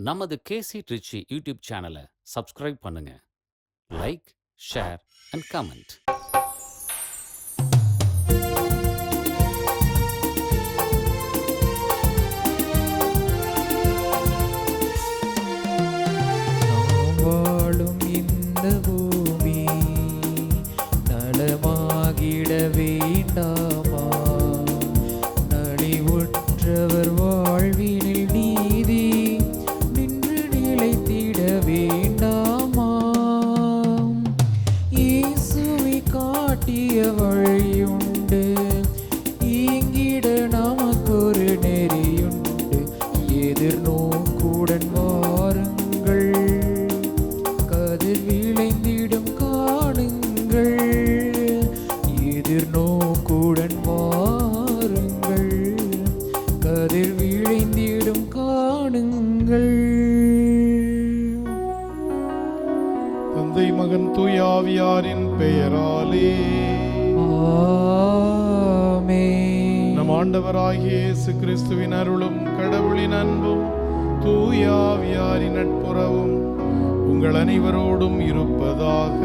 நமது கேசி ட்ரிச்சி யூடியூப் சேனலை சப்ஸ்கிரைப் பண்ணுங்க. Like, share and comment. வாழும் இந்த பூமி நலமாகிட வேண்டாமா? நலிவுற்றவர் வாழ்வினில் நீதி நின்று நிலைத்திட வேண்டாமா? இயேசுவை காட்டிய வழியுண்டு, ஈங்கிட நமக்கொரு நெறியுண்டு. எதிர்நோக்குடன் வாருங்கள், கதிர் விளைந்திடும் காணுங்கள். எதிர்நோக்குடன் வாருங்கள், கதிர் விளைந்திடும் காணுங்கள். தந்தை, மகன், தூய ஆவியாரின் பெயராலே ஆமென். நம் ஆண்டவராகிய இயேசு கிறிஸ்துவின் அருளும் கடவுளின் அன்பும் தூய ஆவியாரின் நட்புறவும் உங்கள் அனைவரோடும் இருப்பதாக.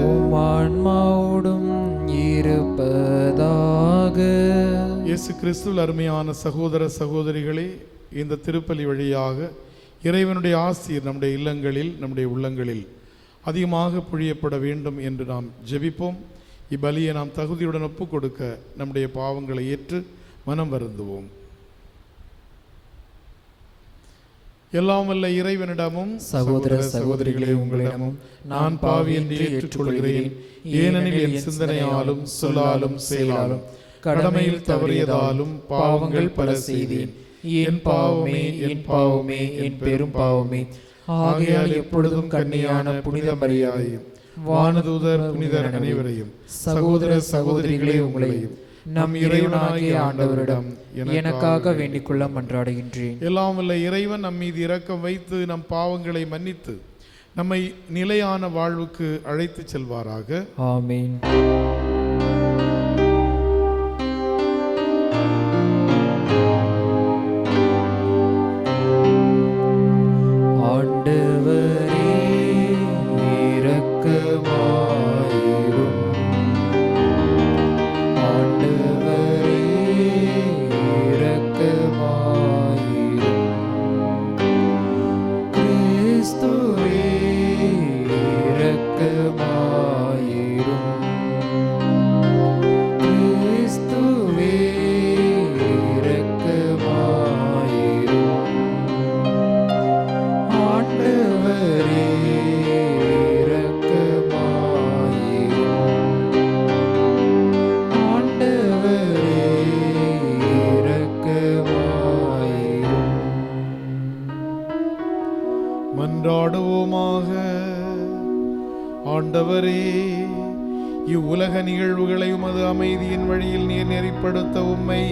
உம் ஆன்மாவோடும் இருப்பதாக. இயேசு கிறிஸ்துவில் அருமையான சகோதர சகோதரிகளே, இந்த திருப்பலி வழியாக இறைவனுடைய ஆசீர் நம்முடைய இல்லங்களில், நம்முடைய உள்ளங்களில் அதிகமாக பொழியப்பட வேண்டும் என்று நாம் ஜெபிப்போம். இப்பலியை நாம் தகுதியுடன் ஒப்புக் கொடுக்க நம்முடைய பாவங்களை ஏற்று மனம் வருந்துவோம். எல்லாம் வல்ல இறைவனிடமும் சகோதர சகோதரிகளே, உங்களிடமும் நான் பாவி என்று ஏற்றுக்கொள்கிறேன். ஏனெனில் என் சிந்தனையாலும் சொல்லாலும் செயலாலும் கடமையில் தவறியதாலும் பாவங்கள் பல செய்தேன். என் பாவமே, என் பாவமே, என் பெரும் பாவமே. ஆகையால் எப்பொழுதும் கன்னியான புனித மரியாதையும் வானதூதர் புனிதர் அனைவரையும் சகோதர சகோதரிகளே உங்களையும் நம் இறைவனாகிய ஆண்டவரிடம் எனக்காக வேண்டிக் கொள்ள மன்றாடுகின்றேன். எல்லாம் வல்ல இறைவன் நம் மீது இரக்கம் வைத்து நம் பாவங்களை மன்னித்து நம்மை நிலையான வாழ்வுக்கு அழைத்து செல்வாராக. ஆமென். ஆண்டவரே இரக்கமாயிரும். ஆண்டவரே இரக்கமாயிரும். கிறிஸ்துவே இரக்கமாயிரும். கிறிஸ்துவே இரக்கமாயிரும். ஆண்டவரே இரக்கமாயிரும். ஆண்டவரே இரக்கமாயிரும். மன்றாடுவோமாக. ஆண்டவரே, இவ்வுலக நிகழ்வுகளை உமது அமைதியின் வழியில் நீர் நெறிப்படுத்த உம்மை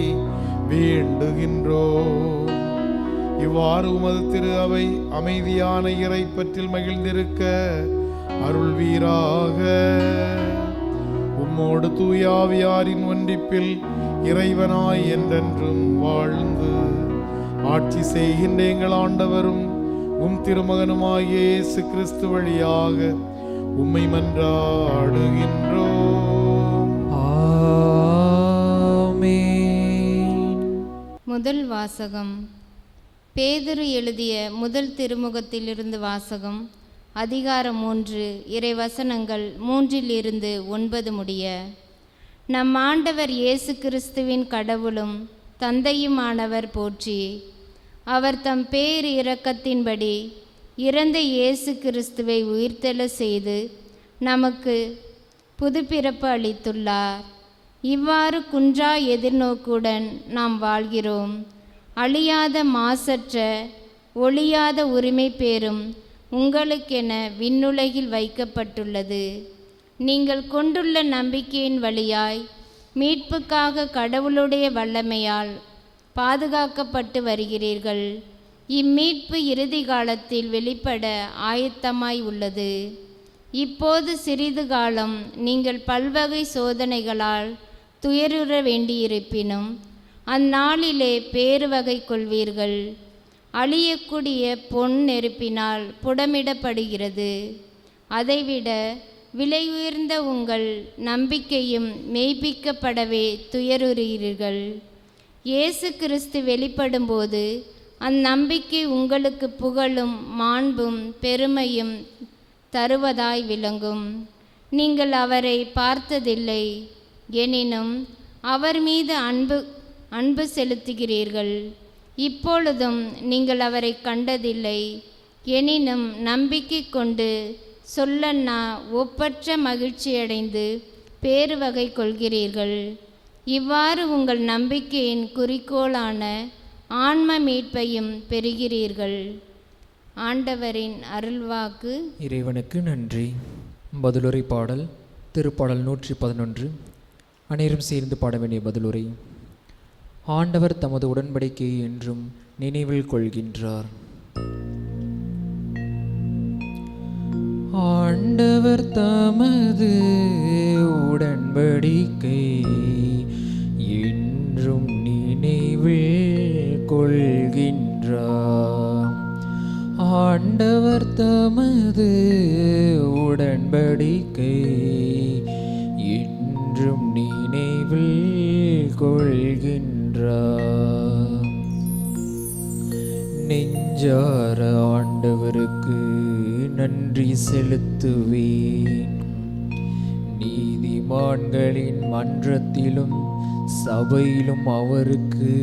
வேண்டுகின்றோம். இவ்வாறு உமது திரு அவை அமைதியான இறைப்பற்றில் மகிழ்ந்திருக்க அருள்வீராக. உம்மோடு தூயாவியாரின் ஒன்றிப்பில் இறைவனாய் என்றென்றும் வாழ்ந்து ஆட்சி செய்கின்ற எங்கள் ஆண்டவரும் உம் திருமகனுமாகிய இயேசு கிறிஸ்து வழியாக உம்மை மன்றாடுகின்றோம். ஆமென். முதல் வாசகம். பேதுரு எழுதிய முதல் திருமுகத்திலிருந்து வாசகம். அதிகாரம் 3, இறைவசனங்கள் 3-9 முடிய. நம் ஆண்டவர் இயேசு கிறிஸ்துவின் கடவுளும் தந்தையுமானவர் போற்றி. அவர் தம் பேர் இரக்கத்தின்படி இறந்த இயேசு கிறிஸ்துவை உயிர்த்தெழ செய்து நமக்கு புதுப்பிறப்பு அளித்துள்ளார். இவ்வாறு குன்றா எதிர்நோக்குடன் நாம் வாழ்கிறோம். அழியாத மாசற்ற ஒழியாத உரிமை பேரும் உங்களுக்கென விண்ணுலகில் வைக்கப்பட்டுள்ளது. நீங்கள் கொண்டுள்ள நம்பிக்கையின் வழியாய் மீட்புக்காக கடவுளுடைய வல்லமையால் பாதுகாக்கப்பட்டு வருகிறீர்கள். இம்மீட்பு இறுதி காலத்தில் வெளிப்பட ஆயத்தமாய் உள்ளது. இப்போது சிறிது காலம் நீங்கள் பல்வகை சோதனைகளால் துயருற வேண்டியிருப்பினும் அந்நாளிலே பேருவகை கொள்வீர்கள். அழியக்கூடிய பொன் நெருப்பினால் புடமிடப்படுகிறது. அதைவிட விலை உயர்ந்த உங்கள் நம்பிக்கையும் மெய்ப்பிக்கப்படவே துயருறீர்கள். இயேசு கிறிஸ்து வெளிப்படும்போது அந்நம்பிக்கை உங்களுக்கு புகழும் மாண்பும் பெருமையும் தருவதாய் விளங்கும். நீங்கள் அவரை பார்த்ததில்லை, எனினும் அவர் மீது அன்பு செலுத்துகிறீர்கள். இப்பொழுதும் நீங்கள் அவரை கண்டதில்லை, எனினும் நம்பிக்கை கொண்டு சொல்லன்னா ஒப்பற்ற மகிழ்ச்சியடைந்து பேருவகை கொள்கிறீர்கள். இவ்வாறு உங்கள் நம்பிக்கையின் குறிக்கோளான ஆன்ம மீட்பையும் பெறுகிறீர்கள். ஆண்டவரின் அருள்வாக்கு. இறைவனுக்கு நன்றி. பதிலுரை பாடல் திருப்பாடல் 111. அனைவரும் சேர்ந்து பாட வேண்டிய பதிலுரை. ஆண்டவர் தமது உடன்படிக்கையை என்றும் நினைவில் கொள்கின்றார். ஆண்டவர் தமது உடன்படிக்கை என்றும் நினைவில் கொள்கின்றார். ஆண்டவர் தமது உடன்படிக்கை என்றும் நினைவில் கொள்கின்றார். நெஞ்சார ஆண்டவருக்கு நன்றி செலுத்துவேன். நீதிமான்களின் மன்றத்திலும் சபையிலும் அவருக்கு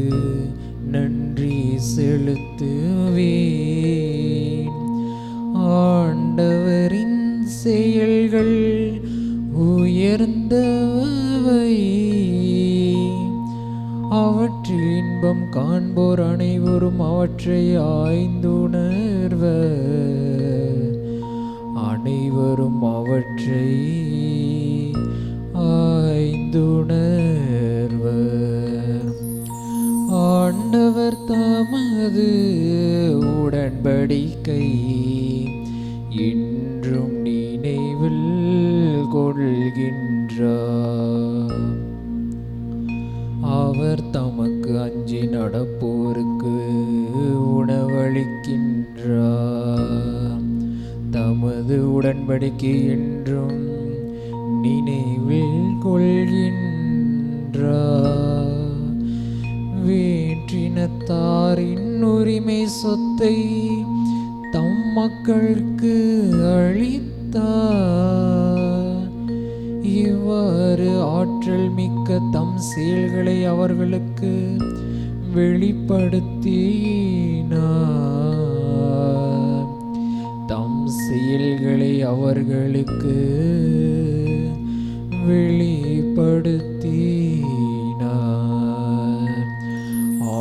நன்றி செலுத்துவேன். ஆண்டவரின் செயல்கள் உயர்ந்தவை, அவற்றில் இன்பம் காண்போர் அனைவரும் அவற்றை ஆய்ந்துணர்வர். அனைவரும் அவற்றை ஆய்ந்துணர்வர். ஆண்டவர் தமது உடன்படிக்கை என்றும் நினைவில் கொள்கின்றார். அவர் தமக்கு அஞ்சி நடப்போருக்கு உணவளிக்கின்றார். தமது உடன்படிக்கை என்றும் நினைவில் கொள்கின்றார். வேற்றினத்தாரின் உரிமை சொத்தை தம் மக்களுக்கு அளித்தார். இவ்வாறு ஆற்றல் மிக்க தம் செயல்களை அவர்களுக்கு வெளிப்படுத்தினார். தம் செயல்களை அவர்களுக்கு வெளிப்படுத்தினார்.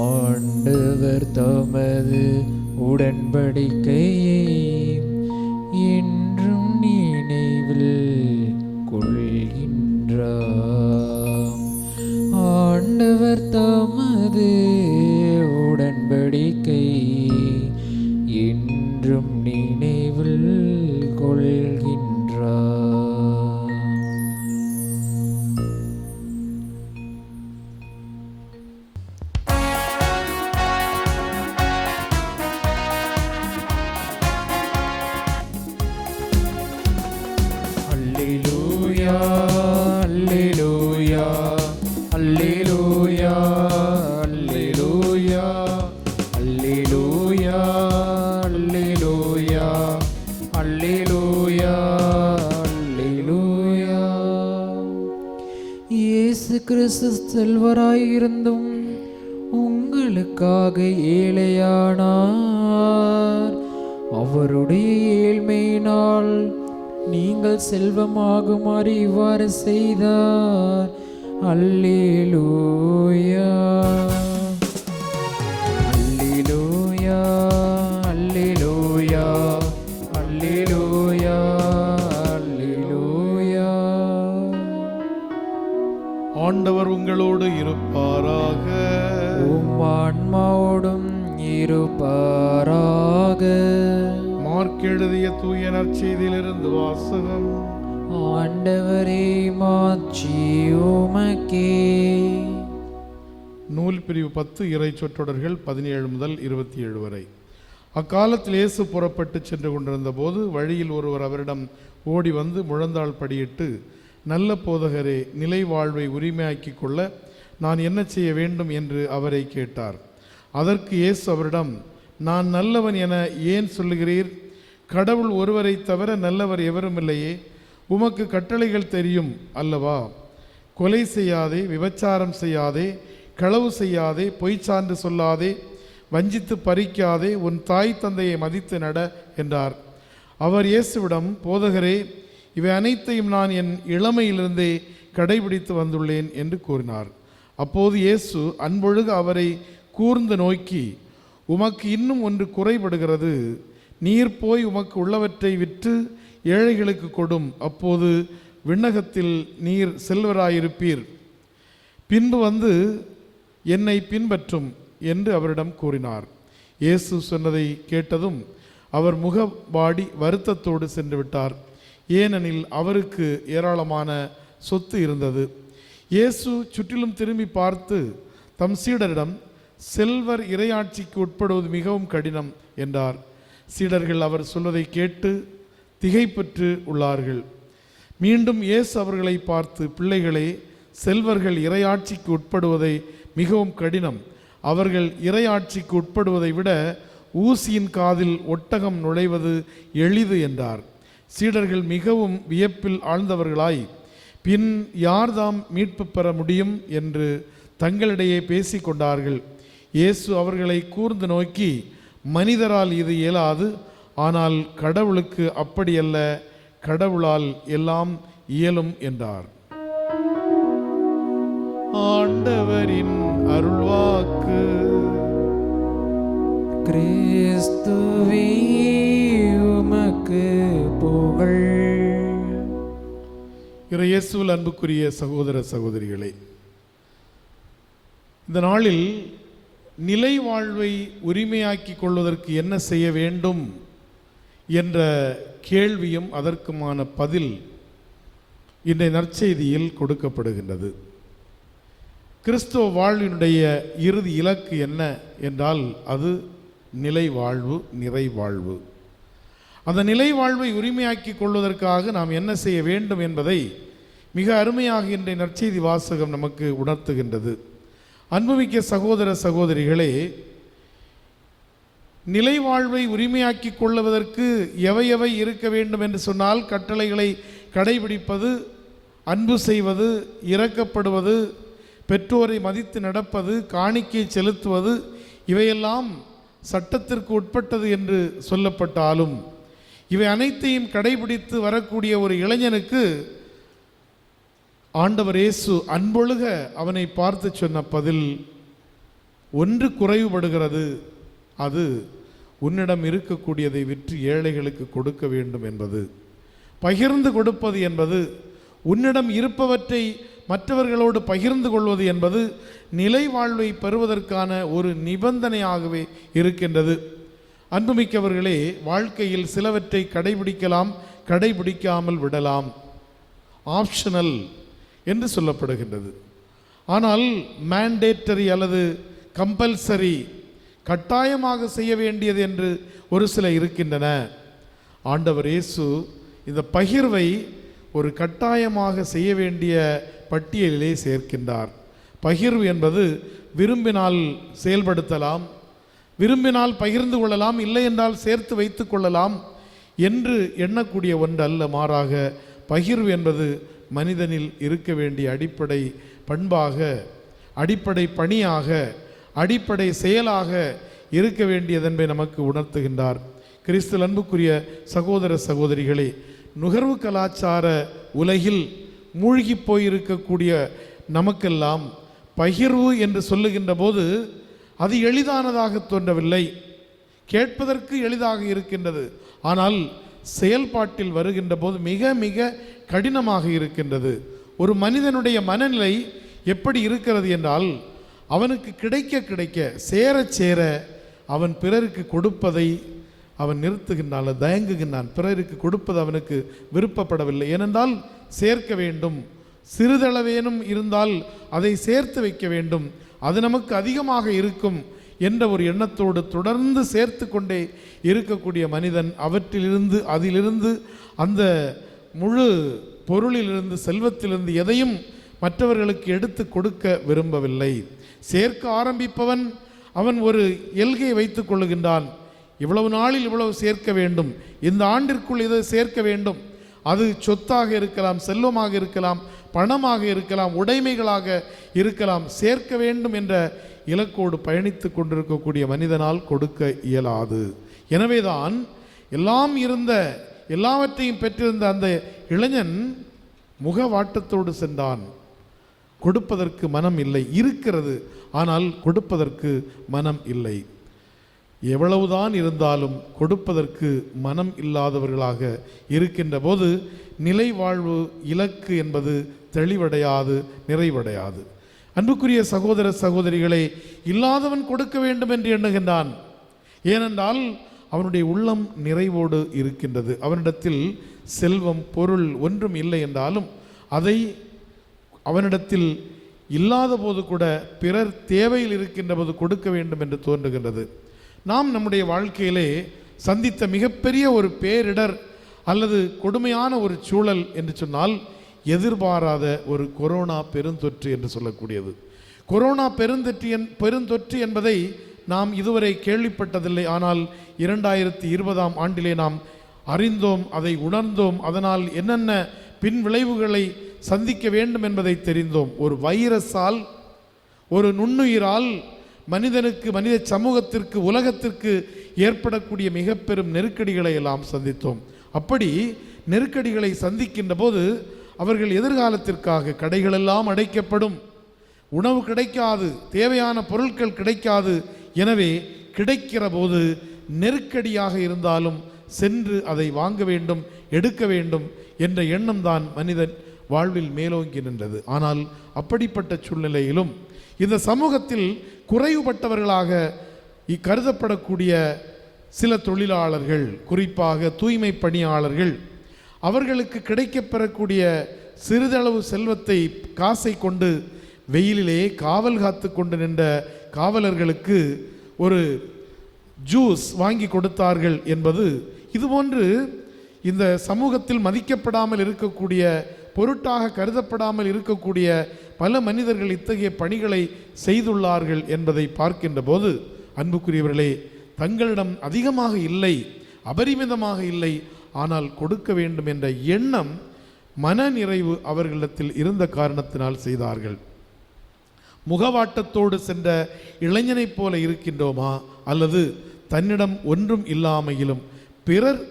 ஆண்டவர் தமது உடன்படிக்கையை என்றும் நினைவில் கொள்கின்றார். ஆண்டவர் தமது உடன்படிக்கை என்றும் நினைவில் கொள்கின்றார். அல்லேலூயா அல்லேலூயா அல்லேலூயா அல்லேலூயா அல்லேலூயா அல்லேலூயா அல்லேலூயா அல்லேலூயா. இயேசு கிறிஸ்து செல்வராயிருந்தும் உங்களுக்காக ஏழையானார். அவருடைய ஏழ்மையினால் நீங்கள் செல்வமாகுமாறு இவ்வாறு செய்தார். அல்லேலூயா அல்லேலூயா அல்லேலூயா அல்லேலூயா அல்லேலூயா. ஆண்டவர் உங்களோடு இருப்பாராக. உம் ஆன்மாவோடும் இருப்பாராக. மார்க் எழுதிய தூய நற்செய்தியிலிருந்து வாசகம். ஆண்டவரே மாட்சி உமக்கே. நூல் பிரிவு 10 இறை சொற்றொடர்கள் 17 முதல் 27 வரை. அக்காலத்தில் இயேசு புறப்பட்டு சென்று கொண்டிருந்த போது வழியில் ஒருவர் அவரிடம் ஓடி வந்து முழந்தாள் படியிட்டு, நல்ல போதகரே, நிலை வாழ்வை உரிமையாக்கிக் கொள்ள நான் என்ன செய்ய வேண்டும் என்று அவரை கேட்டார். அதற்கு இயேசு அவரிடம், நான் நல்லவன் என ஏன் சொல்லுகிறீர்? கடவுள் ஒருவரை தவிர நல்லவர் எவரும் இல்லையே. உமக்கு கட்டளைகள் தெரியும் அல்லவா? கொலை செய்யாதே, விபச்சாரம் செய்யாதே, களவு செய்யாதே, பொய் சான்று சொல்லாதே, வஞ்சித்து பறிக்காதே, உன் தாய் தந்தையை மதித்து நட என்றார். அவர் இயேசுவிடம், போதகரே, இவை அனைத்தையும் நான் என் இளமையிலிருந்தே கடைபிடித்து வந்துள்ளேன் என்று கூறினார். அப்போது இயேசு அன்பொழுக அவரை கூர்ந்து நோக்கி, உமக்கு இன்னும் ஒன்று குறைபடுகிறது. நீர் போய் உமக்கு உள்ளவற்றை விற்று ஏழைகளுக்கு கொடும், அப்போது விண்ணகத்தில் நீர் செல்வராயிருப்பீர். பின்பு வந்து என்னை பின்பற்றும் என்று அவரிடம் கூறினார். இயேசு சொன்னதை கேட்டதும் அவர் முகவாடி வருத்தத்தோடு சென்று விட்டார். ஏனெனில் அவருக்கு ஏராளமான சொத்து இருந்தது. இயேசு சுற்றிலும் திரும்பி பார்த்து தம் சீடரிடம், செல்வர் இறையாட்சிக்கு உட்படுவது மிகவும் கடினம் என்றார். சீடர்கள் அவர் சொல்வதை கேட்டு திகைப்பற்று உள்ளார்கள். மீண்டும் இயேசு அவர்களை பார்த்து, பிள்ளைகளே, செல்வர்கள் இறையாட்சிக்கு உட்படுவதை மிகவும் கடினம். அவர்கள் இறையாட்சிக்கு உட்படுவதை விட ஊசியின் காதில் ஒட்டகம் நுழைவது எளிது என்றார். சீடர்கள் மிகவும் வியப்பில் ஆழ்ந்தவர்களாய், பின் யார்தாம் மீட்பு பெற முடியும் என்று தங்களிடையே பேசிக்கொண்டார்கள். இயேசு அவர்களை கூர்ந்து நோக்கி, மனிதரால் இது இயலாது, ஆனால் கடவுளுக்கு அப்படியல்ல, கடவுளால் எல்லாம் இயலும் என்றார். ஆண்டவரின் அருள்வாக்கு. கிறிஸ்துவே உமக்கு புகழ். இயேசுவில் அன்புக்குரிய சகோதர சகோதரிகளே, இந்த நாளில் நிலை வாழ்வை உரிமையாக்கிக் கொள்வதற்கு என்ன செய்ய வேண்டும் என்ற கேள்வியும் அதற்குமான பதில் இன்றைய நற்செய்தியில் கொடுக்கப்படுகின்றது. கிறிஸ்துவ வாழ்வினுடைய இறுதி இலக்கு என்ன என்றால் அது நிலை வாழ்வு, நிறை வாழ்வு. அந்த நிலை வாழ்வை உரிமையாக்கிக் கொள்வதற்காக நாம் என்ன செய்ய வேண்டும் என்பதை மிக அருமையாக இன்றைய நற்செய்தி வாசகம் நமக்கு உணர்த்துகின்றது. அன்புமிக்க சகோதர சகோதரிகளே, நிலை வாழ்வை உரிமையாக்கிக் கொள்வதற்கு எவை இருக்க வேண்டும் என்று சொன்னால், கட்டளைகளை கடைபிடிப்பது, அன்பு செய்வது, இரக்கப்படுவது, பெற்றோரை மதித்து நடப்பது, காணிக்கை செலுத்துவது, இவையெல்லாம் சட்டத்திற்கு உட்பட்டது என்று சொல்லப்பட்டாலும், இவை அனைத்தையும் கடைபிடித்து வரக்கூடிய ஒரு இளைஞனுக்கு ஆண்டவர் இயேசு அன்பொழுக அவனை பார்த்து சொன்ன பதில் ஒன்று குறைவுபடுகிறது. அது உன்னிடம் இருக்கக்கூடியதை விற்று ஏழைகளுக்கு கொடுக்க வேண்டும் என்பது. பகிர்ந்து கொடுப்பது என்பது, உன்னிடம் இருப்பவற்றை மற்றவர்களோடு பகிர்ந்து கொள்வது என்பது நிலை வாழ்வை பெறுவதற்கான ஒரு நிபந்தனையாகவே இருக்கின்றது. அன்புமிக்கவர்களே, வாழ்க்கையில் சிலவற்றை கடைபிடிக்கலாம், கடைபிடிக்காமல் விடலாம், ஆப்ஷனல் என்று சொல்லப்படுகின்றது. ஆனால் மேண்டேட்டரி அல்லது கம்பல்சரி, கட்டாயமாக செய்ய வேண்டியது என்று ஒரு சில இருக்கின்றன. ஆண்டவர் இயேசு இந்த பகிர்வை ஒரு கட்டாயமாக செய்ய வேண்டிய பட்டியலிலே சேர்க்கின்றார். பகிர்வு என்பது விரும்பினால் செயல்படுத்தலாம், விரும்பினால் பகிர்ந்து கொள்ளலாம், இல்லை என்றால் சேர்த்து வைத்து கொள்ளலாம் என்று எண்ணக்கூடிய ஒன்று அல்ல. மாறாக பகிர்வு என்பது மனிதனில் இருக்க வேண்டிய அடிப்படை பண்பாக, அடிப்படை பணியாக, அடிப்படை செயலாக இருக்க வேண்டியதென்பதை நமக்கு உணர்த்துகின்றார். கிறிஸ்து அன்புக்குரிய சகோதர சகோதரிகளே, நுகர்வு கலாச்சார உலகில் மூழ்கி போயிருக்கக்கூடிய நமக்கெல்லாம் பகிர்வு என்று சொல்லுகின்ற போது அது எளிதானதாக தோன்றவில்லை. கேட்பதற்கு எளிதாக இருக்கின்றது, ஆனால் செயல்பாட்டில் வருகின்ற போது மிக மிக கடினமாக இருக்கின்றது. ஒரு மனிதனுடைய மனநிலை எப்படி இருக்கிறது என்றால், அவனுக்கு கிடைக்க கிடைக்க, சேர சேர அவன் பிறருக்கு கொடுப்பதை அவன் நிறுத்துகின்றான், தயங்குகின்றான். பிறருக்கு கொடுப்பது அவனுக்கு விருப்பப்படவில்லை. ஏனென்றால் சேர்க்க வேண்டும், சிறிதளவேனும் இருந்தால் அதை சேர்த்து வைக்க வேண்டும், அது நமக்கு அதிகமாக இருக்கும் என்ற ஒரு எண்ணத்தோடு தொடர்ந்து சேர்த்து கொண்டே இருக்கக்கூடிய மனிதன் அதிலிருந்து அந்த முழு பொருளிலிருந்து செல்வத்திலிருந்து எதையும் மற்றவர்களுக்கு எடுத்து கொடுக்க விரும்பவில்லை. சேர்க்க ஆரம்பிப்பவன் அவன் ஒரு எல்கையை வைத்துக் கொள்ளுகின்றான். இவ்வளவு நாளில் இவ்வளவு சேர்க்க வேண்டும், இந்த ஆண்டிற்குள் இதை சேர்க்க வேண்டும். அது சொத்தாக இருக்கலாம், செல்வமாக இருக்கலாம், பணமாக இருக்கலாம், உடைமைகளாக இருக்கலாம். சேர்க்க வேண்டும் என்ற இலக்கோடு பயணித்து கொண்டிருக்கக்கூடிய மனிதனால் கொடுக்க இயலாது. எனவேதான் எல்லாம் இருந்த எல்லாவற்றையும் பெற்றிருந்த அந்த இளைஞன் முகவாட்டத்தோடு சென்றான். கொடுப்பதற்கு மனம் இல்லை, இருக்கிறது, ஆனால் கொடுப்பதற்கு மனம் இல்லை. எவ்வளவுதான் இருந்தாலும் கொடுப்பதற்கு மனம் இல்லாதவர்களாக இருக்கின்ற போது நிலை வாழ்வு இலக்கு என்பது தெளிவடையாது, நிறைவடையாது. அன்புக்குரிய சகோதர சகோதரிகளே, இல்லாதவன் கொடுக்க வேண்டும் என்று எண்ணுகின்றான். ஏனென்றால் அவனுடைய உள்ளம் நிறைவோடு இருக்கின்றது. அவனிடத்தில் செல்வம் பொருள் ஒன்றும் இல்லை என்றாலும் அதை அவனிடத்தில் இல்லாத போது கூட பிறர் தேவையில் இருக்கின்ற போது கொடுக்க வேண்டும் என்று தோன்றுகின்றது. நாம் நம்முடைய வாழ்க்கையிலே சந்தித்த மிகப்பெரிய ஒரு பேரிடர் அல்லது கொடுமையான ஒரு சூழல் என்று சொன்னால் எதிர்பாராத ஒரு கொரோனா பெருந்தொற்று என்று சொல்லக்கூடியது. கொரோனா பெருந்தொற்று என்பதை நாம் இதுவரை கேள்விப்பட்டதில்லை. ஆனால் 2020ஆம் ஆண்டிலே நாம் அறிந்தோம், அதை உணர்ந்தோம். அதனால் என்னென்ன பின் விளைவுகளை சந்திக்க வேண்டும் என்பதை தெரிந்தோம். ஒரு வைரஸால், ஒரு நுண்ணுயிரால் மனிதனுக்கு, மனித சமூகத்திற்கு, உலகத்திற்கு ஏற்படக்கூடிய மிக பெரும் நெருக்கடிகளை எல்லாம் சந்தித்தோம். அப்படி நெருக்கடிகளை சந்திக்கின்ற போது அவர்கள் எதிர்காலத்திற்காக கடைகளெல்லாம் அடைக்கப்படும், உணவு கிடைக்காது, தேவையான பொருட்கள் கிடைக்காது. எனவே கிடைக்கிற போது நெருக்கடியாக இருந்தாலும் சென்று அதை வாங்க வேண்டும், எடுக்க வேண்டும் என்ற எண்ணம் தான் மனிதன் வாழ்வில் மேலோங்கி நின்றது. ஆனால் அப்படிப்பட்ட சூழ்நிலையிலும் இந்த சமூகத்தில் குறைவுபட்டவர்களாக கருதப்படக்கூடிய சில தொழிலாளர்கள், குறிப்பாக தூய்மை பணியாளர்கள், அவர்களுக்கு கிடைக்கப்பெறக்கூடிய சிறிதளவு செல்வத்தை, காசை கொண்டு வெயிலிலே காவல் காத்து கொண்டு நின்ற காவலர்களுக்கு ஒரு ஜூஸ் வாங்கி கொடுத்தார்கள் என்பது, இதுபோன்று இந்த சமூகத்தில் மதிக்கப்படாமல் இருக்கக்கூடிய, பொருட்டாக கருதப்படாமல் இருக்கக்கூடிய பல மனிதர்கள் இத்தகைய பணிகளை செய்துள்ளார்கள் என்பதை பார்க்கின்ற போது, அன்புக்குரியவர்களே, தங்களிடம் அதிகமாக இல்லை, அபரிமிதமாக இல்லை, ஆனால் கொடுக்க வேண்டும் என்ற எண்ணம், மன நிறைவு அவர்களிடத்தில் இருந்த காரணத்தினால் செய்தார்கள். முகவாட்டத்தோடு சென்ற இளைஞனைப் போல இருக்கின்றோமா, அல்லது தன்னிடம் ஒன்றும் இல்லாமையிலும் பிறர்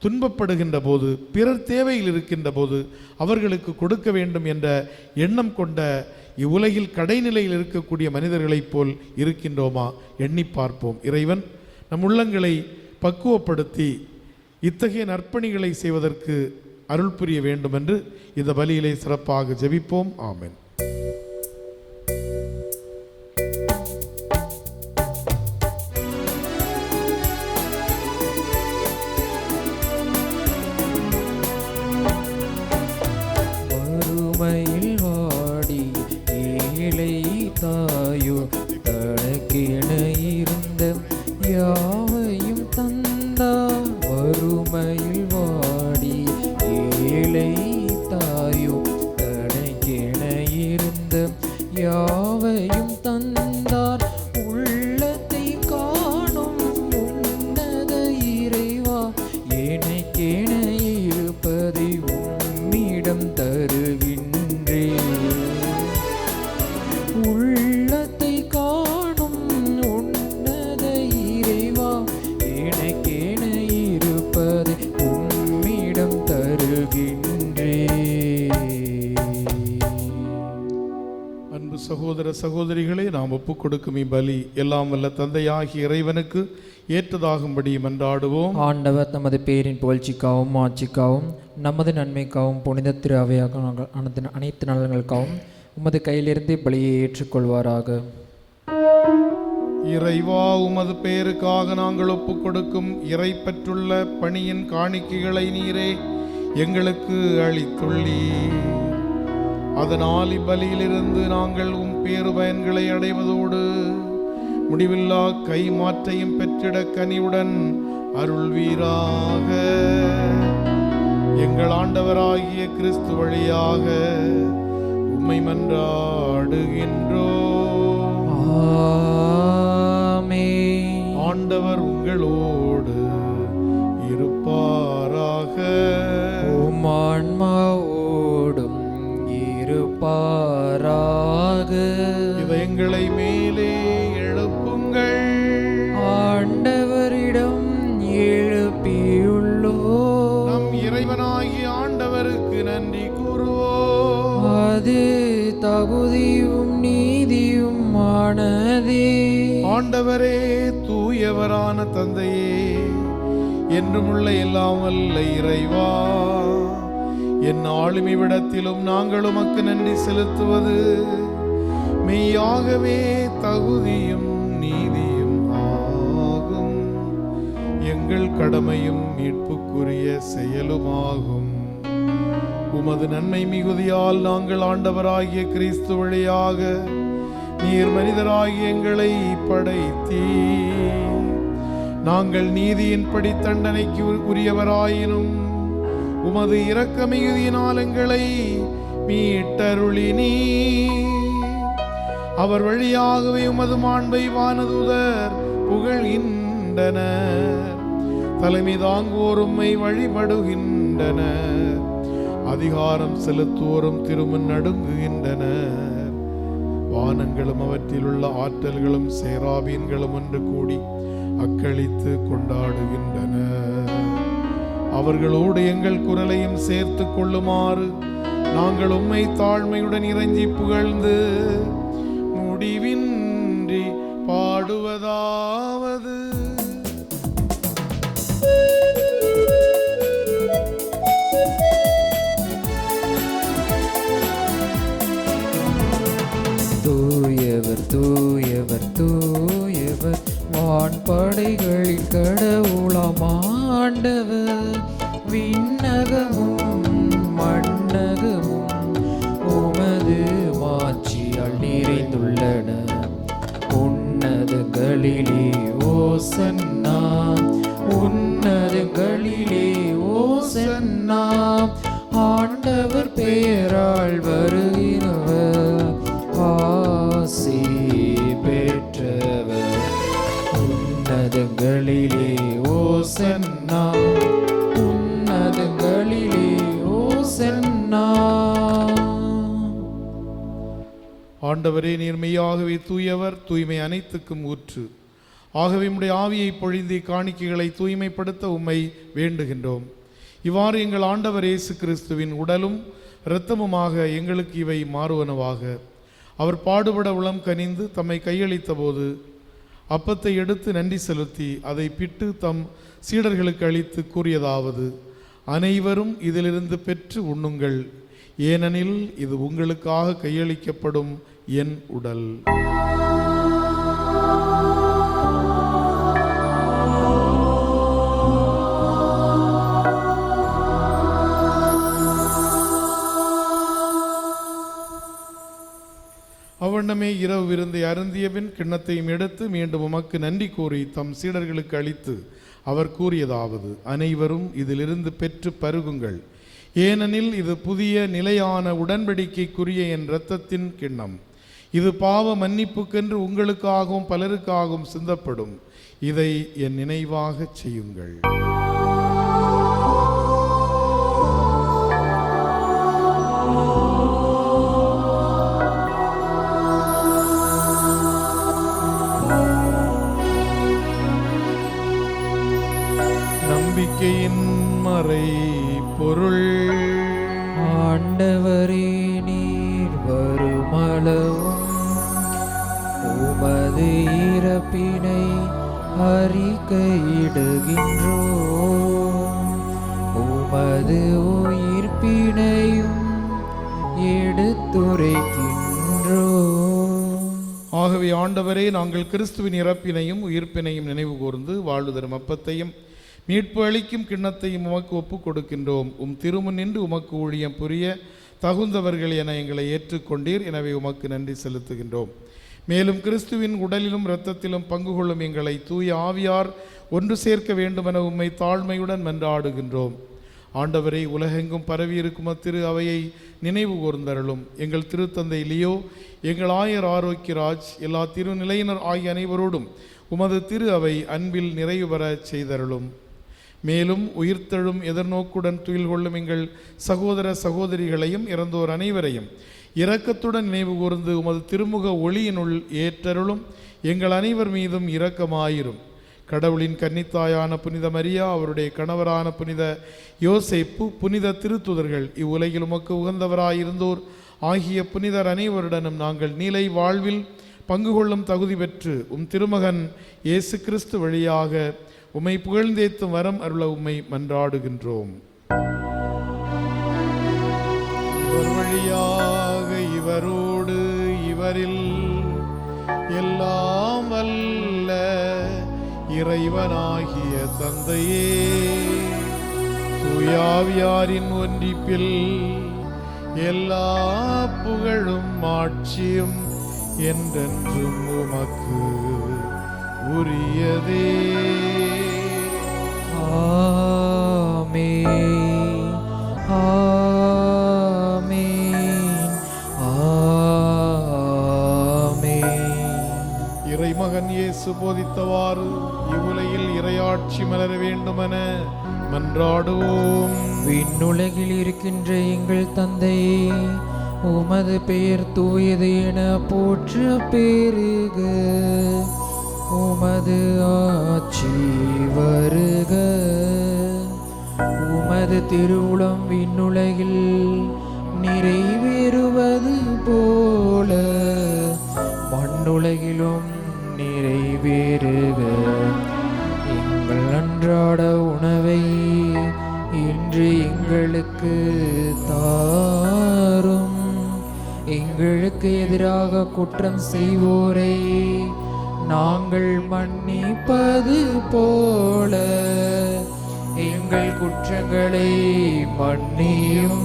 துன்பப்படுகின்ற போது, பிறர் தேவையில் இருக்கின்ற போது அவர்களுக்கு கொடுக்க வேண்டும் என்ற எண்ணம் கொண்ட இவ்வுலகில் கடைநிலையில் இருக்கக்கூடிய மனிதர்களைப் போல் இருக்கின்றோமா? எண்ணி பார்ப்போம். இறைவன் நம் உள்ளங்களை பக்குவப்படுத்தி இத்தகைய நற்பணிகளை செய்வதற்கு அருள் புரிய வேண்டும் என்று இந்த பலியிலே சிறப்பாக ஜெபிப்போம். ஆமென். வறுமையில் வாடி ஏழை தாயோ தனக்கென இருந்த யாவையும் தந்தார். வறுமையில் வாடி ஏழை தாயோ தனக்கென இருந்த யாவையும் தந்தார். உள்ளத்தை காணும் உன்னத இறைவா, எனக்கென இருப்பதை உம்மிடம் தருகின்றேன். உள்ளத்தை காணும் உன்னத இறைவா, எனக்கென இருப்பதை உம்மிடம் தருகின்றேன். அன்பு சகோதர சகோதரிகளே, நாம் ஒப்புக் கொடுக்கும் இப்பலி எல்லாம் வல்ல தந்தையாகிய இறைவனுக்கு ஏற்றதாகும்படி மன்றாடுவோம். ஆண்டவர் தமது பேரின் புகழ்ச்சிக்காகவும் ஆட்சிக்காகவும் நமது நன்மைக்காகவும் புனித திரு அவையாக அனைத்து நலன்களுக்காகவும் உமது கையிலிருந்து பலியை ஏற்றுக்கொள்வாராக. இறைவா, உமது பெயருக்காக நாங்கள் ஒப்புக் கொடுக்கும் இறை பெற்றுள்ள பணியின் காணிக்கைகளை நீரே எங்களுக்கு அளித்துள்ளீர். அதனால் இப்பலியிலிருந்து நாங்கள் உம் பேரு பயன்களை அடைவதோடு முடிவில்லா கைமாற்றையும் பெற்றிட கனிவுடன் அருள்வீராக. எங்கள் ஆண்டவராகிய கிறிஸ்து வழியாக உம்மை மன்றாடுகின்றோம். ஆமென். ஆண்டவர் உங்களோடு இருப்பாராக. உம் ஆன்மாவோடும் இருப்பாராக. இதயங்களை மேலே எழுப்புங்கள். ஆண்டவரிடம் எழுப்பியுள்ளோம். நம் இறைவனாகிய ஆண்டவருக்கு நன்றி கூறுவோம். அது தகுதியும் நீதியுமானதே. ஆண்டவரே, தூயவரான தந்தையே, என்றுமுள்ள எல்லாம் வல்ல இறைவா, என் ஆளுமைவிடத்திலும் நாங்கள் உமக்கு நன்றி செலுத்துவது மெய்யாகவே தகுதியும் நீதியும் ஆகும். எங்கள் கடமையும் மீட்புக்குரிய செயலுமாகும். உமது நன்மை மிகுதியால் நாங்கள் ஆண்டவராகிய கிறிஸ்து வழியாக நீர் மனிதராகிய எங்களை படைத்தீர். நாங்கள் நீதியின்படி தண்டனைக்கு உரியவராயினும் உமது இரக்க மிகுதியினால் எங்களை மீட்டருளினீர். அவர் வழியாகவே உமது மாண்பை வானதூதர் புகழ்கின்றனர். தலைமை தாங்குவோர் உம்மை வழிபடுகின்றனர். அதிகாரம் செலுத்துவோரும் திருமுன் நடுங்குகின்றனர். வானங்களும் அவற்றில் உள்ள ஆற்றல்களும் சேராபீன்களும் ஒன்று கூடி அக்களித்து கொண்டாடுகின்றனர். அவர்களோடு எங்கள் குரலையும் சேர்த்து கொள்ளுமாறு நாங்கள் உம்மை தாழ்மையுடன் இறைஞ்சி புகழ்ந்து முடிவின்றி பாடுவதாவது: தூயவர் தூயவர் தூயவர் வான்படைகளின் கடவுளாம் ஆண்டவர். விண்ணகமும் மண்ணகமும் உமது மாட்சியால் நிறைந்துள்ளன. உன்னதங்களிலே ஓசன்னா, உன்னதங்களிலே ஓசன்னா. ஆண்டவர் பெயரால் வருகிறவர் ஆசி பெற்றவர். உன்னதங்களிலே ஓசன்னா, உன்னதங்களிலே ஓசன்னா. ஆண்டவரே, நீர் மெய்யாகவே தூயவர், தூய்மை அனைத்துக்கும் ஊற்று. ஆகவே உம்முடைய ஆவியை பொழிந்து காணிக்கைகளை தூய்மைப்படுத்த உம்மை வேண்டுகின்றோம். இவ்வாறு எங்கள் ஆண்டவர் இயேசு கிறிஸ்துவின் உடலும் இரத்தமுமாக எங்களுக்கு இவை மாறுவனவாக. அவர் பாடுபட உளம் கனிந்து தம்மை கையளித்த போது அப்பத்தை எடுத்து நன்றி செலுத்தி அதை பிட்டு தம் சீடர்களுக்கு அளித்து கூறியதாவது: அனைவரும் இதிலிருந்து பெற்று உண்ணுங்கள், ஏனெனில் இது உங்களுக்காக கையளிக்கப்படும் என் உடல். அவ்வண்ணமே இரவு விருந்தை அருந்தியபின் கிண்ணத்தையும் எடுத்து மீண்டும் உமக்கு நன்றி கூறி தம் சீடர்களுக்கு அளித்து அவர் கூறியதாவது: அனைவரும் இதிலிருந்து பெற்று பருகுங்கள், ஏனெனில் இது புதிய நிலையான உடன்படிக்கைக்குரிய என் இரத்தத்தின் கிண்ணம். இது பாவ மன்னிப்புக்கென்று உங்களுக்காகவும் பலருக்காகவும் சிந்தப்படும். இதை என் நினைவாக செய்யுங்கள். நம்பிக்கையின் மறை பொருள். ஆண்டவரே, நீர் வருமளவும் உமது இறப்பினை அறிக்கையிடுகின்றோம். உமது உயிர்ப்பினையும் எடுத்துரைக்கின்றோம். ஆகவே ஆண்டவரே, நாங்கள் கிறிஸ்துவின் இறப்பினையும் உயிர்ப்பினையும் நினைவு கூர்ந்து வாழ்வு தரும் அப்பத்தையும் மீட்பு அளிக்கும் கிண்ணத்தையும் உமக்கு ஒப்புக் கொடுக்கின்றோம். திருமுன் நின்று உமக்கு ஊழியம் புரிய தகுந்தவர்கள் என எங்களை ஏற்றுக்கொண்டீர். எனவே உமக்கு நன்றி செலுத்துகின்றோம். மேலும் கிறிஸ்துவின் உடலிலும் இரத்தத்திலும் பங்கு கொள்ளும் எங்களை தூய ஆவியார் ஒன்று சேர்க்க வேண்டுமென உம்மை தாழ்மையுடன் மன்றாடுகின்றோம். ஆண்டவரை, உலகெங்கும் பரவியிருக்கும் திரு அவையை நினைவு கூர்ந்தருளும். எங்கள் திருத்தந்தை லியோ, எங்கள் ஆயர் ஆரோக்கியராஜ், எல்லா திருநிலையினர் ஆகிய அனைவரோடும் உமது திரு அவை அன்பில் நிறைவு பெற செய்தருளும். மேலும் உயிர்த்தெழும் எதிர்நோக்குடன் துயில் கொள்ளும் எங்கள் சகோதர சகோதரிகளையும் இறந்தோர் அனைவரையும் இரக்கத்துடன் நினைவு கூர்ந்து உமது திருமுக ஒளியினுள் ஏற்றருளும். எங்கள் அனைவர் மீதும் இரக்கமாயிரும். கடவுளின் கன்னித்தாயான புனித மரியா, அவருடைய கணவரான புனித யோசேப்பு, புனித திருத்துதர்கள், இவ்வுலகில் உமக்கு உகந்தவராயிருந்தோர் ஆகிய புனிதர் அனைவருடனும் நாங்கள் நீலை வாழ்வில் பங்கு கொள்ளும் தகுதி பெற்று உம் திருமகன் இயேசு கிறிஸ்து வழியாக உம்மை புகழ்ந்தேத்தும் வரம் அருள உம்மை மன்றாடுகின்றோம். இவர் வழியாக, இவரோடு, இவரில் எல்லாம் வல்ல இறைவனாகிய தந்தையே, தூயாவியாரின் ஒன்றிப்பில் எல்லா புகழும் ஆட்சியும் என்றென்றும் உமக்கு உரியதே. ஆமென், ஆமென், ஆமென். இறைமகன் இயேசு போதித்தவாறு இவ்வுலகில் இறையாட்சி மலர வேண்டுமென மன்றாடுவோம். விண்ணுலகில் இருக்கின்ற எங்கள் தந்தையே, உமது பெயர் தூயது என போற்ற பெருக. உமது ஆட்சி வருக. உமது திருவுளம் விண்ணுலகில் நிறைவேறுவது போல மண்ணுலகிலும் நிறைவேறுக. எங்கள் அன்றாட உணவை இன்று எங்களுக்கு தாரும். எங்களுக்கு எதிராக குற்றம் செய்வோரை நாங்கள் மன்னிப்பது போல எங்கள் குற்றங்களை மன்னியும்.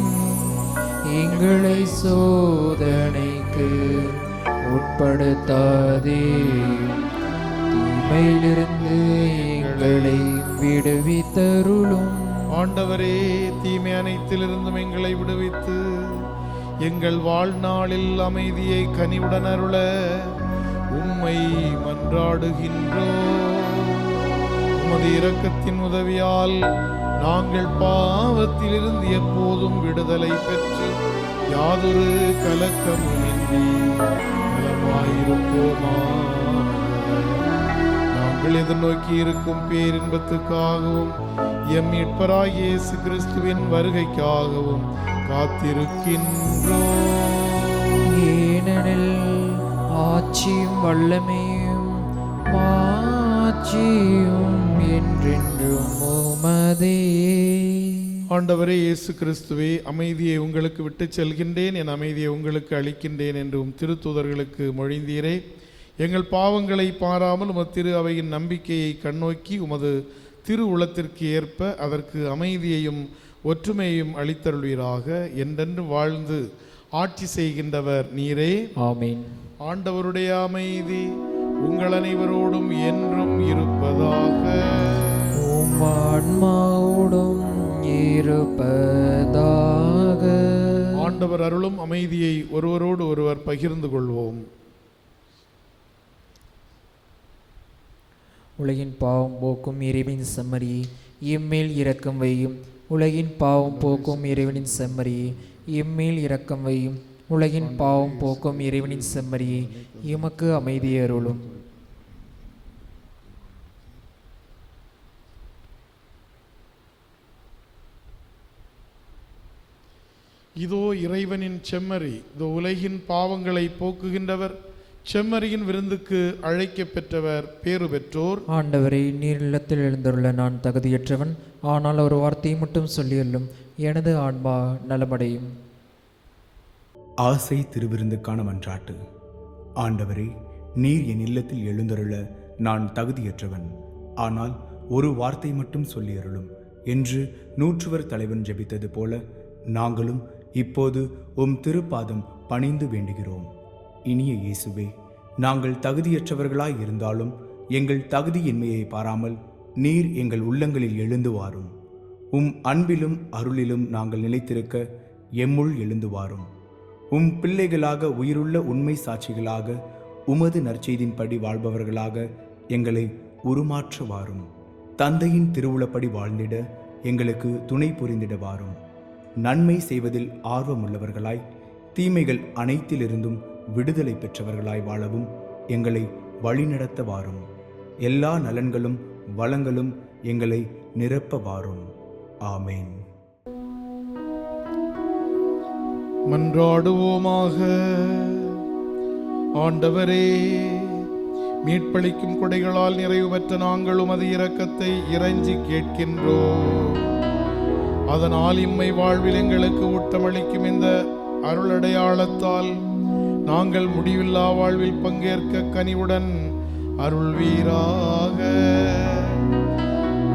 எங்களை சோதனைக்கு உட்படுத்தாதே, தீமையிலிருந்து எங்களை விடுவித்தருளும். ஆண்டவரே, தீமை அனைத்திலிருந்தும் எங்களை விடுவித்து எங்கள் வாழ்நாளில் அமைதியை கனிவுடன் அருள உம்மை மன்றாடுகின்றோம். உமது இரக்கத்தின் உதவியால் நாங்கள் பாவத்திலிருந்து எப்போதும் விடுதலை பெற்று யாதொரு கலக்கமுமின்றி நலமாயிருப்போமாக. நாங்கள் எதிர்நோக்கி இருக்கும் பேரின்பத்துக்காகவும் எம் மீட்பராகிய இயேசு கிறிஸ்துவின் வருகைக்காகவும் காத்திருக்கின்றோம். ஏனெனில் ஆட்சியும் வல்லமையும் மாட்சியும் என்றென்றும் உமதே. ஆண்டவரே இயேசு கிறிஸ்துவே, அமைதியை உங்களுக்கு விட்டு செல்கின்றேன், என் அமைதியை உங்களுக்கு அளிக்கின்றேன் என்றும் திருத்தூதர்களுக்கு மொழிந்தீரே. எங்கள் பாவங்களை பாராமல் உமது திரு அவையின் நம்பிக்கையை கண்ணோக்கி உமது திரு உளத்திற்கு ஏற்ப அதற்கு அமைதியையும் ஒற்றுமையையும் அளித்தருள்வீராக. என்றென்று வாழ்ந்து ஆட்சி செய்கின்றவர் நீரே. ஆமென். ஆண்டவருடைய அமைதி உங்கள் அனைவரோடும் என்றும் இருப்பதாக. உம் ஆன்மாவோடும் இருப்பதாக. ஆண்டவர் அருளும் அமைதியை ஒருவரோடு ஒருவர் பகிர்ந்து கொள்வோம். உலகின் பாவம் போக்கும் இறைவனின் செம்மறியே, எம்மேல் இரக்கம் வையும். உலகின் பாவம் போக்கும் இறைவனின் செம்மறியே, எம்மேல் இரக்கம் வையும். உலகின் பாவம் போக்கும் இறைவனின் செம்மறியே, எமக்கு அமைதி அருளும். இதோ இறைவனின் செம்மறி, இதோ உலகின் பாவங்களை போக்குகின்றவர். செம்மறியின் விருந்துக்கு அழைக்க பெற்றவர் பேறு பெற்றோர். ஆண்டவரே, நீர் இல்லத்தில் எழுந்துள்ள நான் தகுதியற்றவன், ஆனால் ஒரு வார்த்தையை மட்டும் சொல்லியல்லும் எனது ஆன்மா நலமடையும். ஆசை திருவிருந்துக்கான மன்றாட்டு. ஆண்டவரே, நீர் என் இல்லத்தில் எழுந்தருள நான் தகுதியற்றவன், ஆனால் ஒரு வார்த்தை மட்டும் சொல்லியருளும் என்று நூற்றுவர் தலைவன் ஜெபித்தது போல நாங்களும் இப்போது உம் திருப்பாதம் பணிந்து வேண்டுகிறோம். இனிய இயேசுவே, நாங்கள் தகுதியற்றவர்களாய் இருந்தாலும் எங்கள் தகுதியின்மையை பாராமல் நீர் எங்கள் உள்ளங்களில் எழுந்து வாரும். உம் அன்பிலும் அருளிலும் நாங்கள் நிலைத்திருக்க எம்முள் எழுந்து வாரும். உம் பிள்ளைகளாக உயிருள்ள உண்மை சாட்சிகளாக உமது நற்செய்தின்படி வாழ்பவர்களாக எங்களை உருமாற்ற வாரும். தந்தையின் திருவுளப்படி வாழ்ந்திட எங்களுக்கு துணை புரிந்திட வாரும். நன்மை செய்வதில் ஆர்வமுள்ளவர்களாய் தீமைகள் அனைத்திலிருந்தும் விடுதலை பெற்றவர்களாய் வாழவும் எங்களை வழிநடத்த வாரும். எல்லா நலன்களும் வளங்களும் எங்களை நிரப்ப வாரும். ஆமேன். மன்றாடுவோமாக. ஆண்டவரே, மீட்பளிக்கும் கொடைகளால் நிறைவு பெற்ற நாங்கள் உமது இரக்கத்தை இறைஞ்சி கேட்கின்றோம். அதனால் இம்மை வாழ்வில் எங்களுக்கு ஊட்டமளிக்கும் இந்த அருளடையாளத்தால் நாங்கள் முடிவில்லா வாழ்வில் பங்கேற்க கனிவுடன் அருள்வீராக.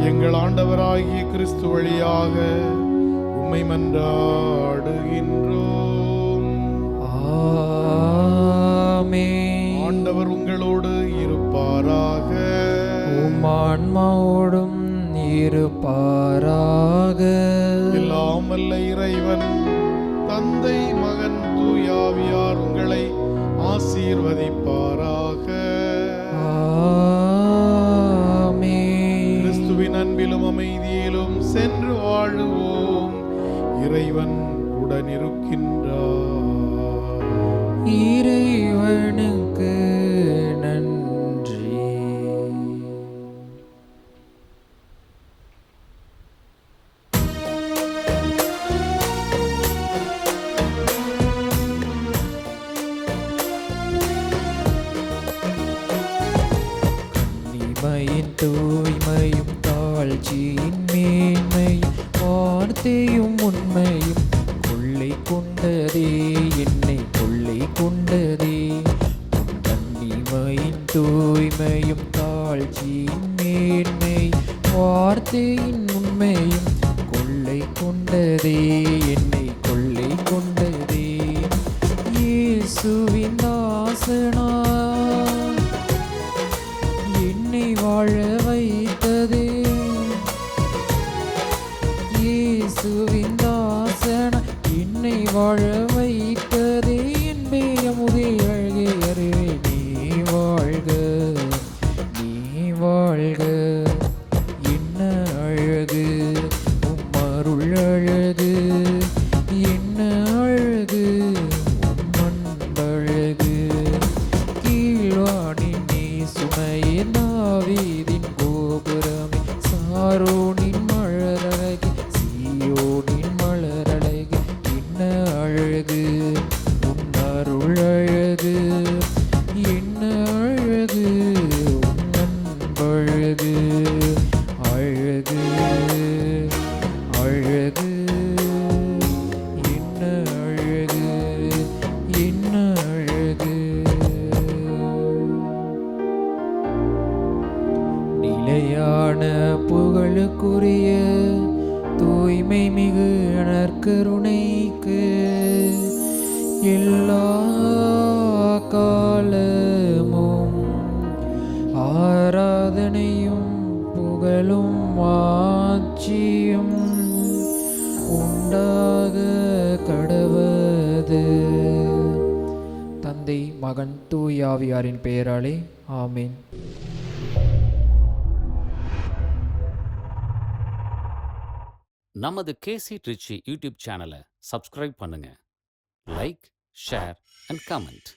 எங்கள் ஆண்டவராகிய கிறிஸ்து வழியாக உம்மை மன்றாடுகின்றோம். ஆமென். ஆண்டவர் உங்களோடு இருப்பாராக. உம் ஆன்மாவோடும் இருப்பாராக. எல்லாம் வல்ல இறைவன் தந்தை, மகன், தூயாவியார் உங்களை ஆசீர்வதிப்பாராக. ஆமென். கிறிஸ்துவின் அன்பிலும் அமைதியிலும் சென்று வாழுவோம். இறைவன் உடன் இருக்கின்றார். இறைவனுக்கு நன்றி. கன்னிமையின் தூய்மையும் தாழ்ச்சியின் மேன்மையும் வார்த்தையும் உண்மையும் கொள்ளை கொண்டதே, என்னை கொள்ளை கொண்டதே. உன் கன்னிமையின் தூய்மையும் தாழ்ச்சியின் மேன்மை வார்த்தையின் உண்மையும் கொள்ளை கொண்டதே, என்னை கொள்ளை கொண்டதே. இயேசுவின் தாசனா என்னை வாழ வைத்ததே, இயேசுவின் தாசனா என்னை வாழ வைத்ததே. என் பேயமுதே அழகே அறிவே நீ வாழ்க, நீ வாழ்க. என்ன அழகு உம் அருள் அழகு, என்ன அழகு உம் அன்பழகு. கீழ்வானின் நீ சுமையே தாவீதின் கோபுரமே, சாரோனின் மலரழகு சீயோனின் மலரழகு. என்ன அழகு உன் அருள் அழகு, என்ன அழகு உன் அன்பழகு. அழகு அழகு என்ன அழகு, என்ன அழகு. நிலையான புகழுக்குரிய தூய்மை மிகு நற்கருணைக்கு எல்லா காலமும் ஆராதனையும் புகழும் ஆட்சியும் உண்டாக கடவது. தந்தை, மகன், தூயாவியாரின் பெயராலே ஆமேன். நமது கேசி ட்ரிச்சி யூடியூப் சேனலை சப்ஸ்கிரைப் பண்ணுங்க. Like, share and comment.